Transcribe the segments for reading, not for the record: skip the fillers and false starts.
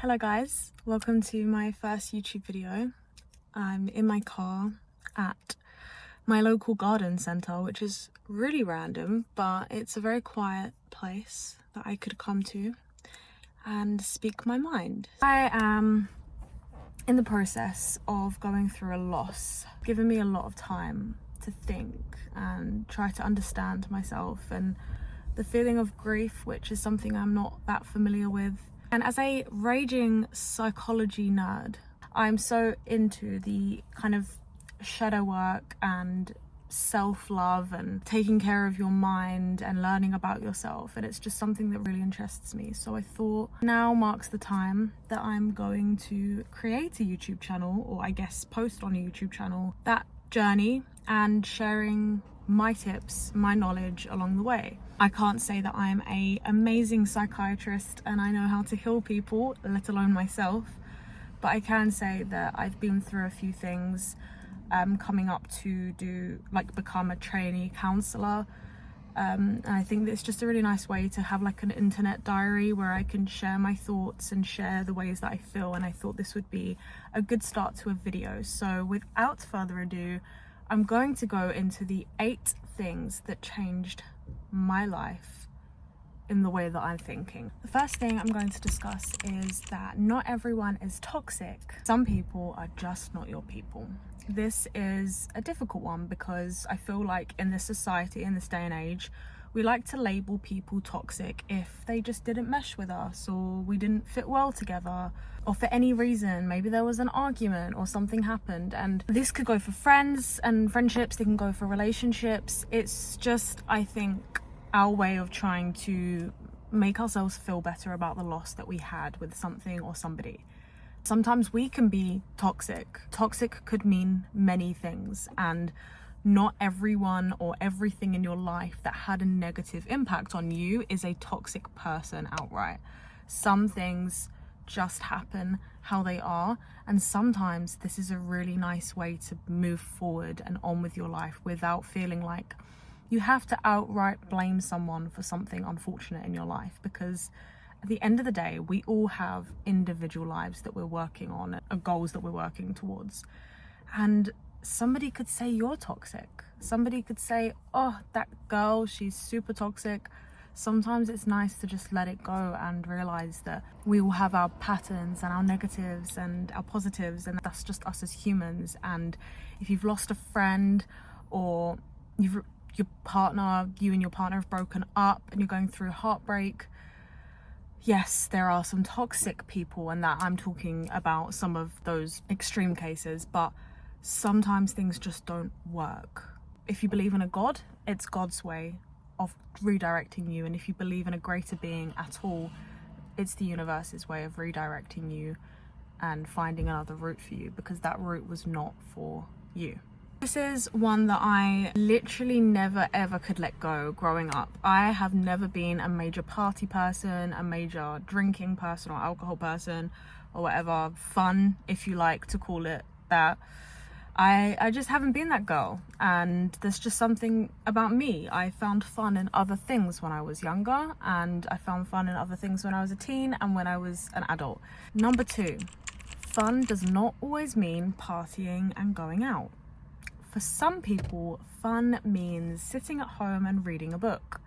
Hello guys, welcome to my first YouTube video. I'm in my car at my local garden centre, which is really random, but it's a very quiet place that I could come to and speak my mind. I am in the process of going through a loss, giving me a lot of time to think and try to understand myself and the feeling of grief, which is something I'm not that familiar with. And as a raging psychology nerd, I'm so into the kind of shadow work and self-love and taking care of your mind and learning about yourself, and it's just something that really interests me. So I thought now marks the time that I'm going to create a YouTube channel, or I guess post on a YouTube channel, that journey and sharing my tips, my knowledge along the way. I can't say that I'm an amazing psychiatrist and I know how to heal people, let alone myself, but I can say that I've been through a few things coming up to become a trainee counsellor, and I think that it's just a really nice way to have like an internet diary where I can share my thoughts and share the ways that I feel, and I thought this would be a good start to a video. So without further ado, I'm going to go into the 8 things that changed my life in the way that I'm thinking. The first thing I'm going to discuss is that not everyone is toxic. Some people are just not your people. This is a difficult one because I feel like in this society, in this day and age, we like to label people toxic if they just didn't mesh with us, or we didn't fit well together, or for any reason. Maybe there was an argument or something happened, and this could go for friends and friendships, they can go for relationships. It's just, I think, our way of trying to make ourselves feel better about the loss that we had with something or somebody. Sometimes we can be toxic. Toxic could mean many things, and not everyone or everything in your life that had a negative impact on you is a toxic person outright. Some things just happen how they are, and sometimes this is a really nice way to move forward and on with your life without feeling like you have to outright blame someone for something unfortunate in your life, because at the end of the day, we all have individual lives that we're working on, goals that we're working towards, and somebody could say you're toxic. Somebody could say, oh, that girl, she's super toxic. Sometimes it's nice to just let it go and realize that we all have our patterns and our negatives and our positives, and that's just us as humans. And if you've lost a friend, or you and your partner have broken up and you're going through heartbreak, yes, there are some toxic people, and that I'm talking about some of those extreme cases, but sometimes things just don't work. If you believe in a God, it's God's way of redirecting you, and if you believe in a greater being at all, it's the universe's way of redirecting you and finding another route for you, because that route was not for you. This is one that I literally never ever could let go growing up. I have never been a major party person, a major drinking person or alcohol person, or whatever, fun if you like to call it that. I just haven't been that girl, and there's just something about me. I found fun in other things when I was younger, and I found fun in other things when I was a teen and when I was an adult. Number 2, fun does not always mean partying and going out. For some people, fun means sitting at home and reading a book.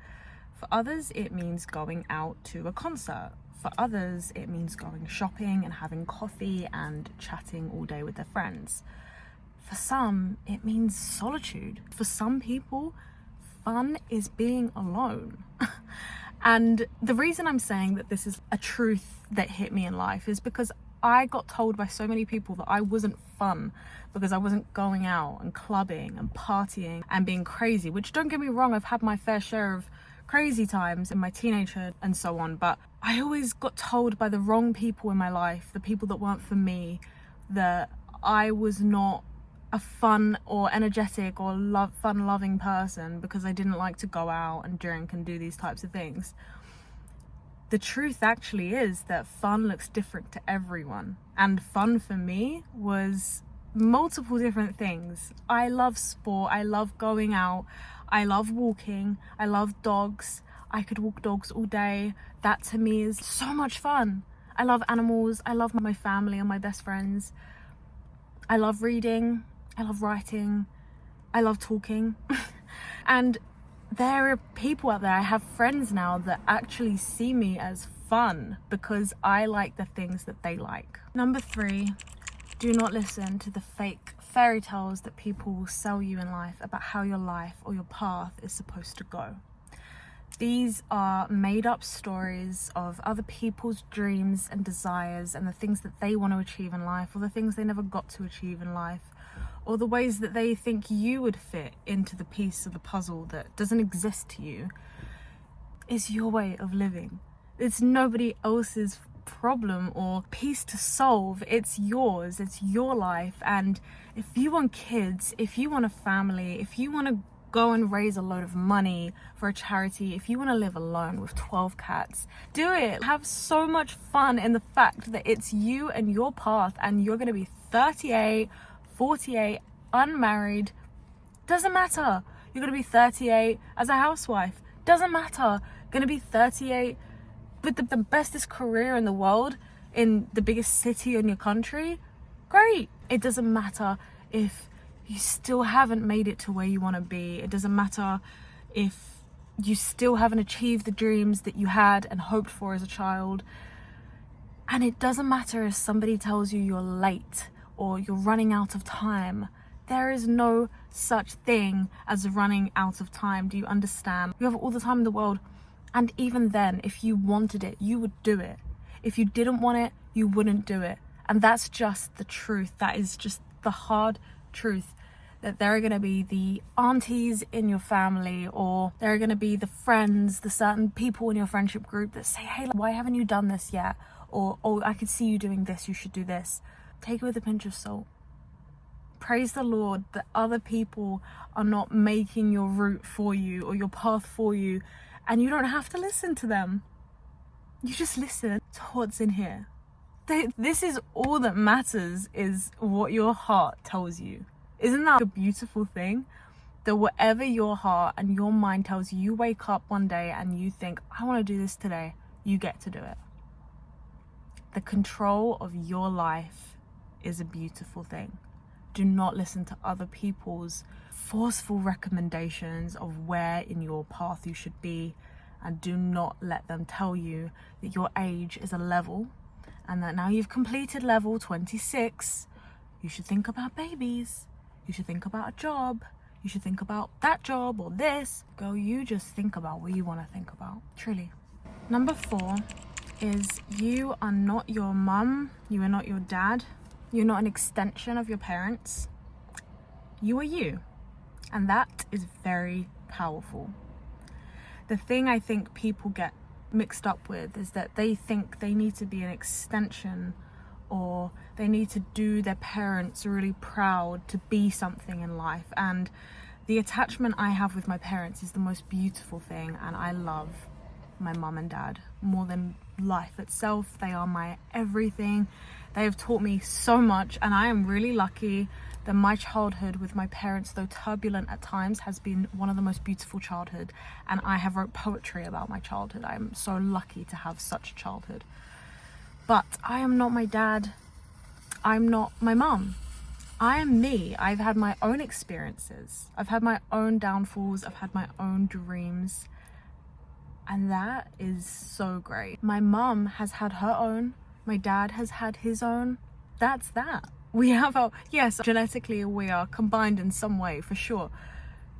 For others, it means going out to a concert. For others, it means going shopping and having coffee and chatting all day with their friends. For some, it means solitude. For some people, fun is being alone. And the reason I'm saying that this is a truth that hit me in life is because I got told by so many people that I wasn't fun because I wasn't going out and clubbing and partying and being crazy, which, don't get me wrong, I've had my fair share of crazy times in my teenagehood and so on, but I always got told by the wrong people in my life, the people that weren't for me, that I was not a fun or energetic or fun-loving person because I didn't like to go out and drink and do these types of things. The truth actually is that fun looks different to everyone, and fun for me was multiple different things. I love sport, I love going out, I love walking, I love dogs. I could walk dogs all day. That to me is so much fun. I love animals. I love my family and my best friends. I love reading. I love writing. I love talking. And there are people out there, I have friends now that actually see me as fun because I like the things that they like. Number 3, do not listen to the fake fairy tales that people will sell you in life about how your life or your path is supposed to go. These are made up stories of other people's dreams and desires and the things that they want to achieve in life, or the things they never got to achieve in life, or the ways that they think you would fit into the piece of the puzzle that doesn't exist to you. It's your way of living. It's nobody else's problem or piece to solve. It's yours. It's your life. And if you want kids, if you want a family, if you want to go and raise a load of money for a charity, if you want to live alone with 12 cats, do it. Have so much fun in the fact that it's you and your path, and you're going to be 38, 48, unmarried. Doesn't matter. You're going to be 38 as a housewife. Doesn't matter. Going to be 38 with the bestest career in the world in the biggest city in your country. Great. It doesn't matter if you still haven't made it to where you want to be. It doesn't matter if you still haven't achieved the dreams that you had and hoped for as a child. And it doesn't matter if somebody tells you you're late or you're running out of time. There is no such thing as running out of time. Do you understand? You have all the time in the world. And even then, if you wanted it, you would do it. If you didn't want it, you wouldn't do it. And that's just the truth. That is just the hard truth. That there are going to be the aunties in your family, or there are going to be the friends, the certain people in your friendship group that say, hey, why haven't you done this yet? Or, oh, I could see you doing this, you should do this. Take it with a pinch of salt. Praise the Lord that other people are not making your route for you or your path for you, and you don't have to listen to them. You just listen to what's in here. This is all that matters, is what your heart tells you. Isn't that a beautiful thing? That whatever your heart and your mind tells you, you wake up one day and you think, I want to do this today, you get to do it. The control of your life is a beautiful thing. Do not listen to other people's forceful recommendations of where in your path you should be, and do not let them tell you that your age is a level, and that now you've completed level 26, you should think about babies. You should think about a job. You should think about that job or this. Girl, you just think about what you want to think about. Truly. Number 4 is you are not your mum. You are not your dad. You're not an extension of your parents. You are you. And that is very powerful. The thing I think people get mixed up with is that they think they need to be an extension, or they need to do their parents really proud to be something in life. And the attachment I have with my parents is the most beautiful thing, and I love my mum and dad more than life itself. They are my everything. They have taught me so much, and I am really lucky that my childhood with my parents, though turbulent at times, has been one of the most beautiful childhood. And I have wrote poetry about my childhood. I'm so lucky to have such a childhood. But I am not my dad. I'm not my mum. I am me. I've had my own experiences. I've had my own downfalls. I've had my own dreams. And that is so great. My mum has had her own. My dad has had his own. That's that. We have our, yes, genetically we are combined in some way for sure.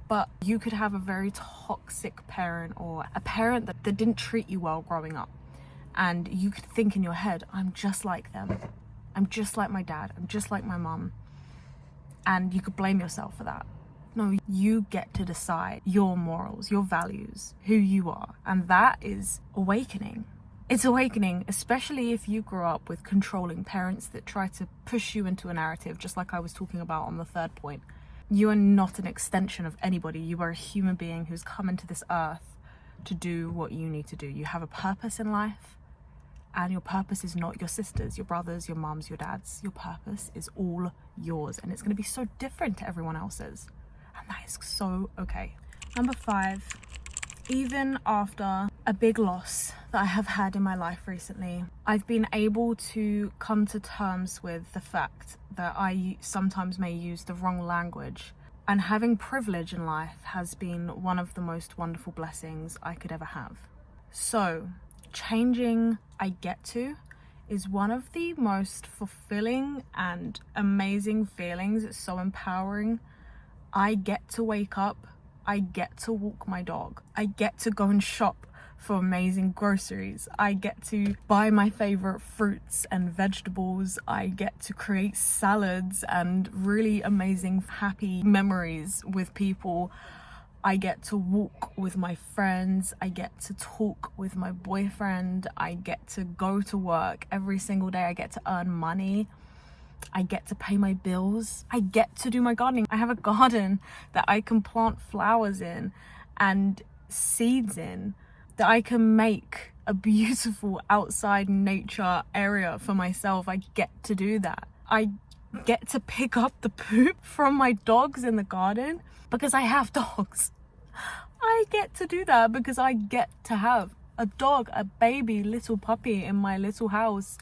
But you could have a very toxic parent, or a parent that didn't treat you well growing up. And you could think in your head, I'm just like them. I'm just like my dad. I'm just like my mum. And you could blame yourself for that. No, you get to decide your morals, your values, who you are. And that is awakening. It's awakening, especially if you grew up with controlling parents that try to push you into a narrative, just like I was talking about on the 3rd point. You are not an extension of anybody. You are a human being who's come into this earth to do what you need to do. You have a purpose in life. And your purpose is not your sisters, your brothers, your mums, your dads. Your purpose is all yours. And it's going to be so different to everyone else's. And that is so okay. Number 5, even after a big loss that I have had in my life recently. I've been able to come to terms with the fact that I sometimes may use the wrong language, and having privilege in life has been one of the most wonderful blessings I could ever have. So changing I get to is one of the most fulfilling and amazing feelings. It's so empowering. I get to wake up, I get to walk my dog, I get to go and shop for amazing groceries, I get to buy my favorite fruits and vegetables, I get to create salads and really amazing happy memories with people, I get to walk with my friends, I get to talk with my boyfriend, I get to go to work every single day, I get to earn money, I get to pay my bills, I get to do my gardening. I have a garden that I can plant flowers in and seeds in, that I can make a beautiful outside nature area for myself. I get to do that. I get to pick up the poop from my dogs in the garden because I have dogs. I get to do that because I get to have a dog, a baby little puppy in my little house,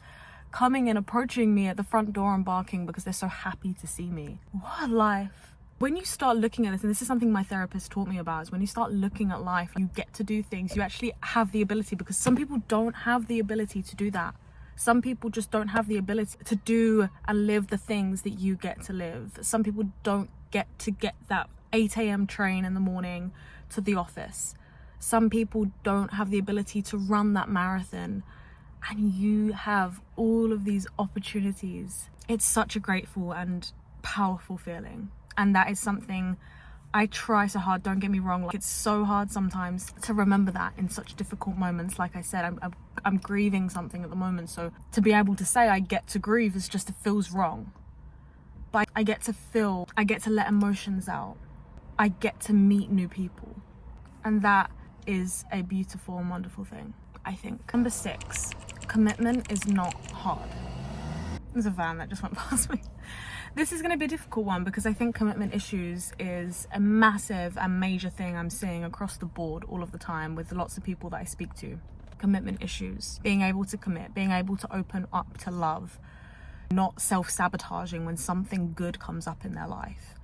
coming and approaching me at the front door and barking because they're so happy to see me. What a life. When you start looking at this, and this is something my therapist taught me about, is when you start looking at life, you get to do things, you actually have the ability, because some people don't have the ability to do that. Some people just don't have the ability to do and live the things that you get to live. Some people don't get that 8 a.m. train in the morning to the office. Some people don't have the ability to run that marathon, and you have all of these opportunities. It's such a grateful and powerful feeling, and that is something I try so hard, don't get me wrong, like, it's so hard sometimes to remember that in such difficult moments. Like I said, I'm grieving something at the moment, so to be able to say I get to grieve is just, it feels wrong, but I get to feel, I get to let emotions out, I get to meet new people, and that is a beautiful and wonderful thing, I think. Number 6, commitment is not hard. There's a van that just went past me. This is going to be a difficult one because I think commitment issues is a massive and major thing I'm seeing across the board all of the time with lots of people that I speak to. Commitment issues, being able to commit, being able to open up to love, not self-sabotaging when something good comes up in their life,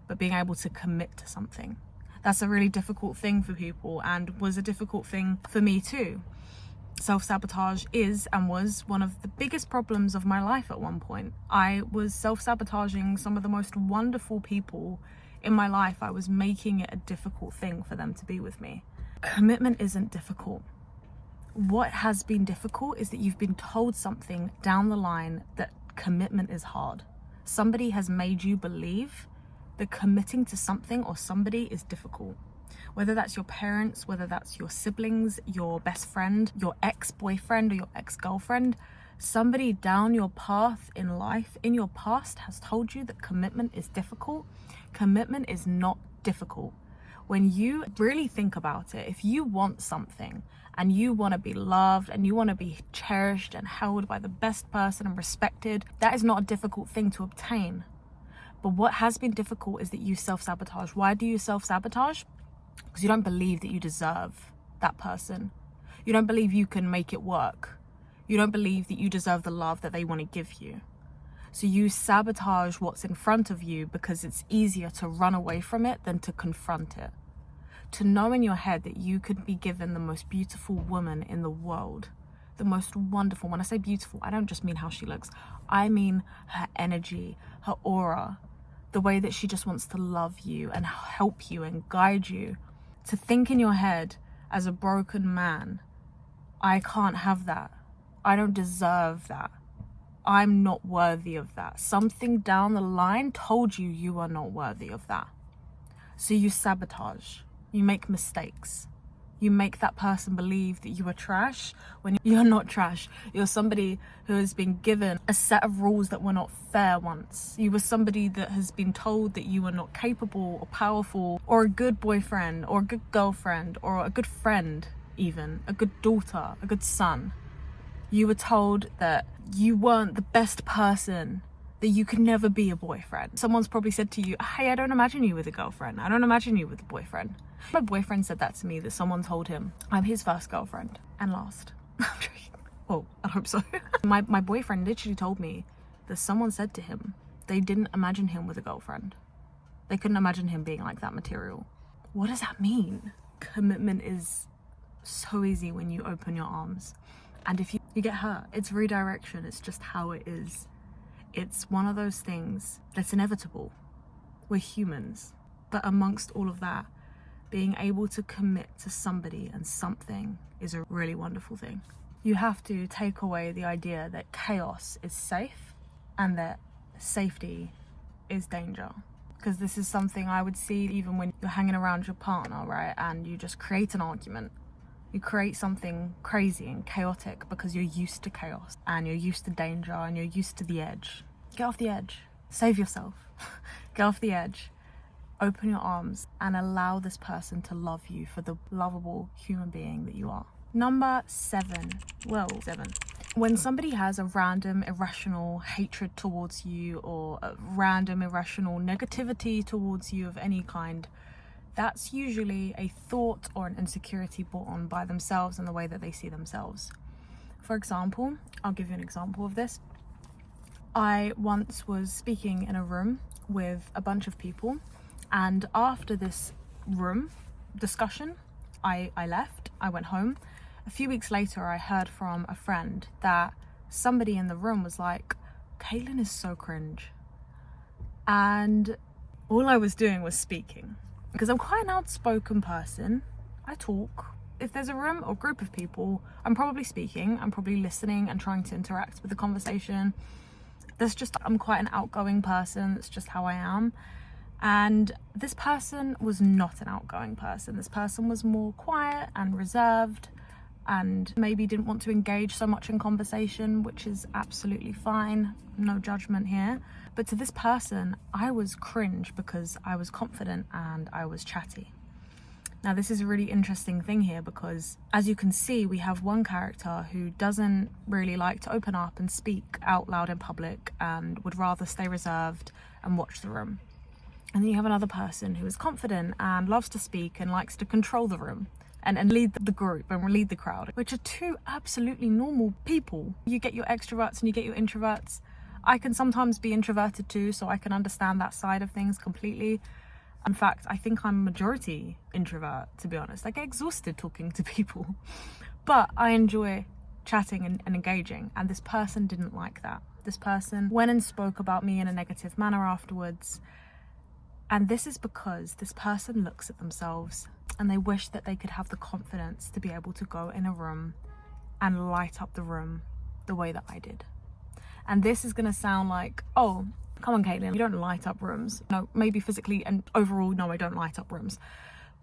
but being able to commit to something. That's a really difficult thing for people, and was a difficult thing for me too. Self-sabotage is and was one of the biggest problems of my life at one point. I was self-sabotaging some of the most wonderful people in my life. I was making it a difficult thing for them to be with me. Commitment isn't difficult. What has been difficult is that you've been told something down the line that commitment is hard. Somebody has made you believe that committing to something or somebody is difficult. Whether that's your parents, whether that's your siblings, your best friend, your ex-boyfriend or your ex-girlfriend, somebody down your path in life, in your past, has told you that commitment is difficult. Commitment is not difficult. When you really think about it, if you want something and you want to be loved and you want to be cherished and held by the best person and respected, that is not a difficult thing to obtain. But what has been difficult is that you self-sabotage. Why do you self-sabotage? Because you don't believe that you deserve that person. You don't believe you can make it work. You don't believe that you deserve the love that they want to give you. So you sabotage what's in front of you because it's easier to run away from it than to confront it. To know in your head that you could be given the most beautiful woman in the world, the most wonderful. When I say beautiful, I don't just mean how she looks. I mean her energy, her aura, the way that she just wants to love you and help you and guide you. To think in your head as a broken man, I can't have that. I don't deserve that. I'm not worthy of that. Something down the line told you you are not worthy of that. So you sabotage. You make mistakes. You make that person believe that you are trash when you're not trash. You're somebody who has been given a set of rules that were not fair once. You were somebody that has been told that you are not capable or powerful or a good boyfriend or a good girlfriend or a good friend, even a good daughter, a good son. You were told that you weren't the best person that you could never be a boyfriend. Someone's probably said to you, hey, I don't imagine you with a girlfriend. I don't imagine you with a boyfriend. My boyfriend said that to me, that someone told him I'm his first girlfriend and last. Oh, I hope so. My boyfriend literally told me that someone said to him they didn't imagine him with a girlfriend. They couldn't imagine him being like that material. What does that mean? Commitment is so easy when you open your arms. And if you get hurt, it's redirection. It's just how it is. It's one of those things that's inevitable. We're humans. But amongst all of that, being able to commit to somebody and something is a really wonderful thing. You have to take away the idea that chaos is safe and that safety is danger. Because this is something I would see even when you're hanging around your partner, right? And you just create an argument. You create something crazy and chaotic because you're used to chaos and you're used to danger and you're used to the edge. Get off the edge. Save yourself. Get off the edge. Open your arms and allow this person to love you for the lovable human being that you are. Number 7. When somebody has a random irrational hatred towards you or a random irrational negativity towards you of any kind, that's usually a thought or an insecurity brought on by themselves and the way that they see themselves. For example, I'll give you an example of this. I once was speaking in a room with a bunch of people, and after this room discussion, I left, I went home. A few weeks later, I heard from a friend that somebody in the room was like, Caitlin is so cringe. And all I was doing was speaking. Because I'm quite an outspoken person. I talk. If there's a room or group of people, I'm probably speaking. I'm probably listening and trying to interact with the conversation. I'm quite an outgoing person. That's just how I am. And this person was not an outgoing person. This person was more quiet and reserved and maybe didn't want to engage so much in conversation, which is absolutely fine. No judgment here. But to this person, I was cringe because I was confident and I was chatty. Now, this is a really interesting thing here because, as you can see, we have one character who doesn't really like to open up and speak out loud in public and would rather stay reserved and watch the room. And then you have another person who is confident and loves to speak and likes to control the room and lead the group and lead the crowd, which are two absolutely normal people. You get your extroverts and you get your introverts. I can sometimes be introverted too, so I can understand that side of things completely. In fact, I think I'm majority introvert, to be honest. I get exhausted talking to people, but I enjoy chatting and engaging, and this person didn't like that. This person went and spoke about me in a negative manner afterwards, and this is because this person looks at themselves and they wish that they could have the confidence to be able to go in a room and light up the room the way that I did. And this is going to sound like, oh, come on, Caitlin, you don't light up rooms. No, maybe physically and overall, no, I don't light up rooms.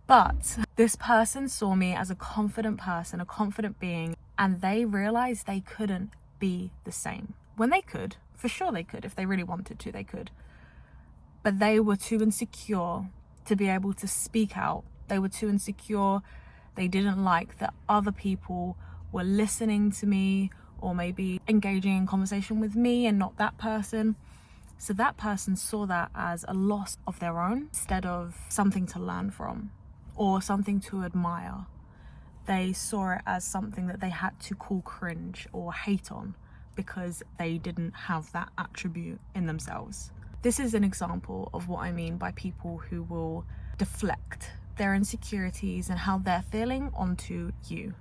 But this person saw me as a confident person, a confident being, and they realized they couldn't be the same. When they could, for sure they could. If they really wanted to, they could. But they were too insecure to be able to speak out. They were too insecure. They didn't like that other people were listening to me or maybe engaging in conversation with me and not that person. So that person saw that as a loss of their own instead of something to learn from or something to admire. They saw it as something that they had to call cringe or hate on because they didn't have that attribute in themselves. This is an example of what I mean by people who will deflect their insecurities and how they're feeling onto you.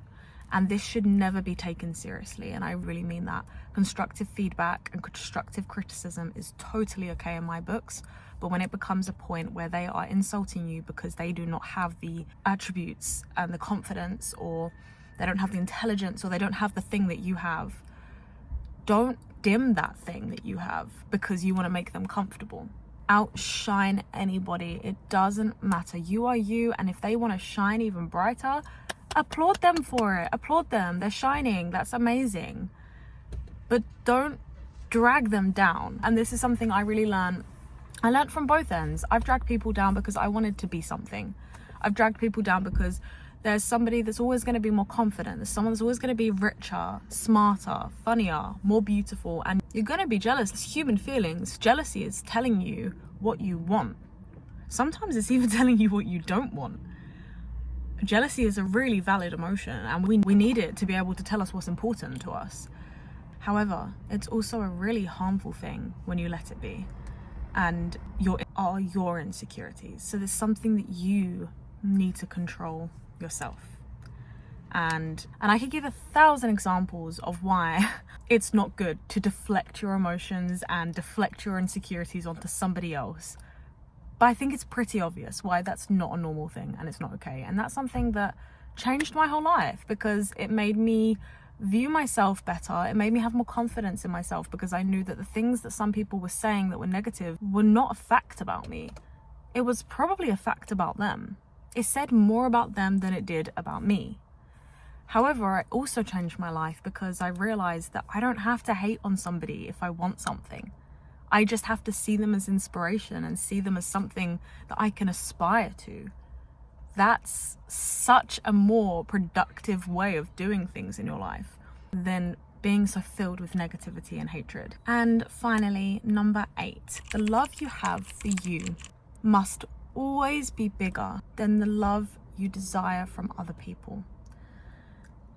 And this should never be taken seriously. And I really mean that. Constructive feedback and constructive criticism is totally okay in my books. But when it becomes a point where they are insulting you because they do not have the attributes and the confidence, or they don't have the intelligence, or they don't have the thing that you have, don't dim that thing that you have because you want to make them comfortable. Outshine anybody. It doesn't matter. You are you, and if they want to shine even brighter, applaud them for it. Applaud them. They're shining. That's amazing. But don't drag them down. And this is something I really learned. I learned from both ends. I've dragged people down because I wanted to be something. I've dragged people down because There's somebody that's always going to be more confident. There's someone that's always going to be richer, smarter, funnier, more beautiful. And you're going to be jealous. It's human feelings. Jealousy is telling you what you want. Sometimes it's even telling you what you don't want. Jealousy is a really valid emotion, and we need it to be able to tell us what's important to us. However, it's also a really harmful thing when you let it be. And your insecurities. So there's something that you need to control yourself. And I could give 1,000 examples of why it's not good to deflect your emotions and deflect your insecurities onto somebody else. But I think it's pretty obvious why that's not a normal thing and it's not okay. And that's something that changed my whole life, because it made me view myself better. It made me have more confidence in myself, because I knew that the things that some people were saying that were negative were not a fact about me. It was probably a fact about them. It said more about them than it did about me. However, it also changed my life because I realized that I don't have to hate on somebody if I want something. I just have to see them as inspiration and see them as something that I can aspire to. That's such a more productive way of doing things in your life than being so filled with negativity and hatred. And finally, number 8, the love you have for you must always be bigger than the love you desire from other people.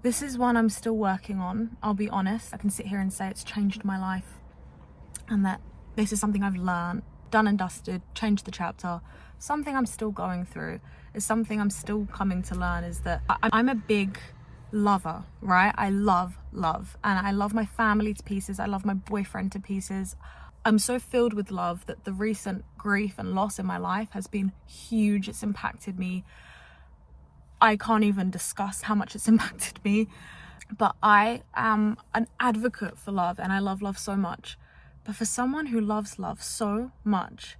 This is one I'm still working on. I'll be honest, I can sit here and say it's changed my life and that this is something I've learned, done and dusted, changed the chapter. Something I'm still going through is something I'm still coming to learn, is that I'm a big lover, right? I love, and I love my family to pieces. I love my boyfriend to pieces. I'm so filled with love that the recent grief and loss in my life has been huge. It's impacted me. I can't even discuss how much it's impacted me, but I am an advocate for love and I love love so much. But for someone who loves love so much,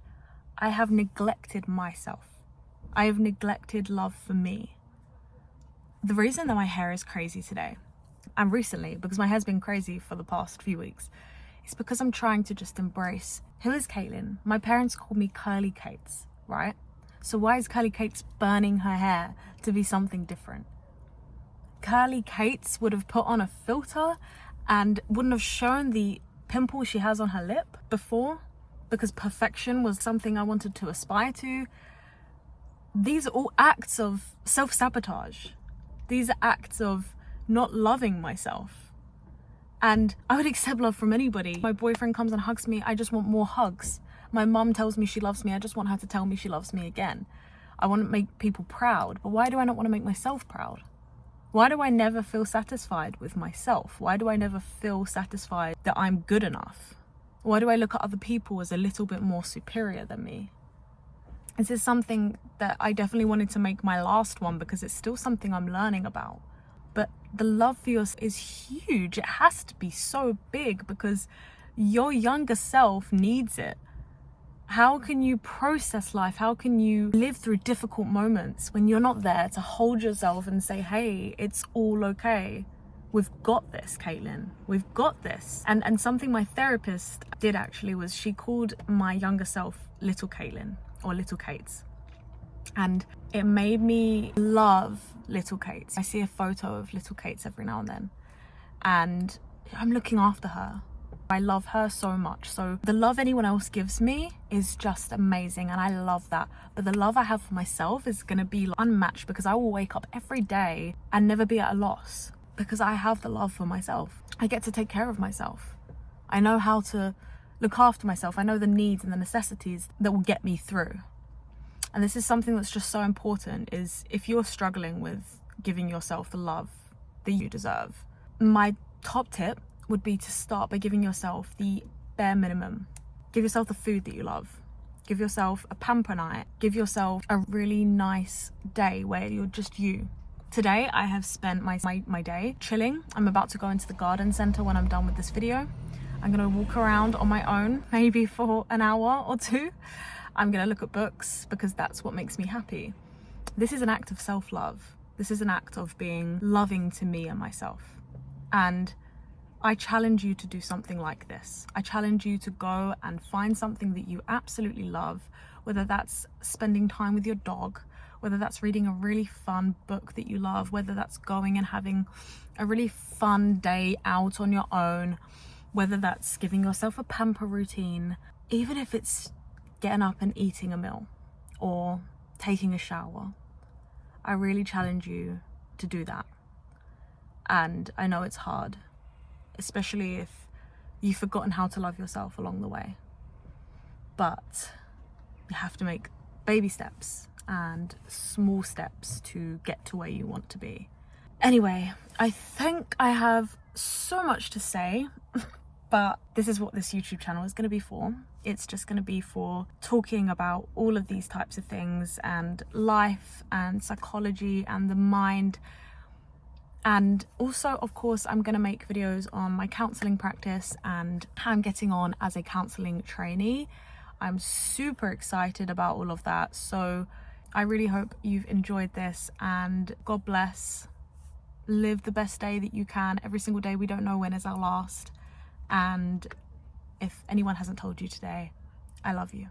I have neglected myself. I have neglected love for me. The reason that my hair is crazy today, and recently, because my hair's been crazy for the past few weeks, is because I'm trying to just embrace, who is Caitlin? My parents call me Curly Cates, right? So why is Curly Cates burning her hair to be something different? Curly Cates would have put on a filter and wouldn't have shown the pimple she has on her lip before, because perfection was something I wanted to aspire to. These are all acts of self-sabotage. These are acts of not loving myself. And I would accept love from anybody. My boyfriend comes and hugs me, I just want more hugs. My mum tells me she loves me, I just want her to tell me she loves me again. I want to make people proud, but why do I not want to make myself proud? Why do I never feel satisfied with myself? Why do I never feel satisfied that I'm good enough? Why do I look at other people as a little bit more superior than me? This is something that I definitely wanted to make my last one, because it's still something I'm learning about. But the love for yourself is huge. It has to be so big because your younger self needs it. How can you process life? How can you live through difficult moments when you're not there to hold yourself and say, hey, it's all okay. We've got this, Caitlin. We've got this. And something my therapist did actually was she called my younger self Little Caitlin, or Little Cates. And it made me love Little Cates. I see a photo of Little Cates every now and then, and I'm looking after her. I love her so much. So the love anyone else gives me is just amazing, and I love that. But the love I have for myself is going to be unmatched, because I will wake up every day and never be at a loss, because I have the love for myself. I get to take care of myself. I know how to look after myself. I know the needs and the necessities that will get me through. And this is something that's just so important, is if you're struggling with giving yourself the love that you deserve, my top tip would be to start by giving yourself the bare minimum. Give yourself the food that you love. Give yourself a pamper night. Give yourself a really nice day where you're just you. Today, I have spent my day chilling. I'm about to go into the garden center when I'm done with this video. I'm gonna walk around on my own, maybe for an hour or two. I'm gonna look at books, because that's what makes me happy. This is an act of self-love. This is an act of being loving to me and myself. And I challenge you to do something like this. I challenge you to go and find something that you absolutely love, whether that's spending time with your dog, whether that's reading a really fun book that you love, whether that's going and having a really fun day out on your own, whether that's giving yourself a pamper routine, even if it's getting up and eating a meal or taking a shower. I really challenge you to do that. And I know it's hard, especially if you've forgotten how to love yourself along the way. But you have to make baby steps and small steps to get to where you want to be. Anyway, I think I have so much to say, but this is what this YouTube channel is going to be for. It's just going to be for talking about all of these types of things, and life and psychology and the mind. And also, of course, I'm going to make videos on my counselling practice and how I'm getting on as a counselling trainee. I'm super excited about all of that. So I really hope you've enjoyed this, and God bless. Live the best day that you can. Every single day, we don't know when is our last. And if anyone hasn't told you today, I love you.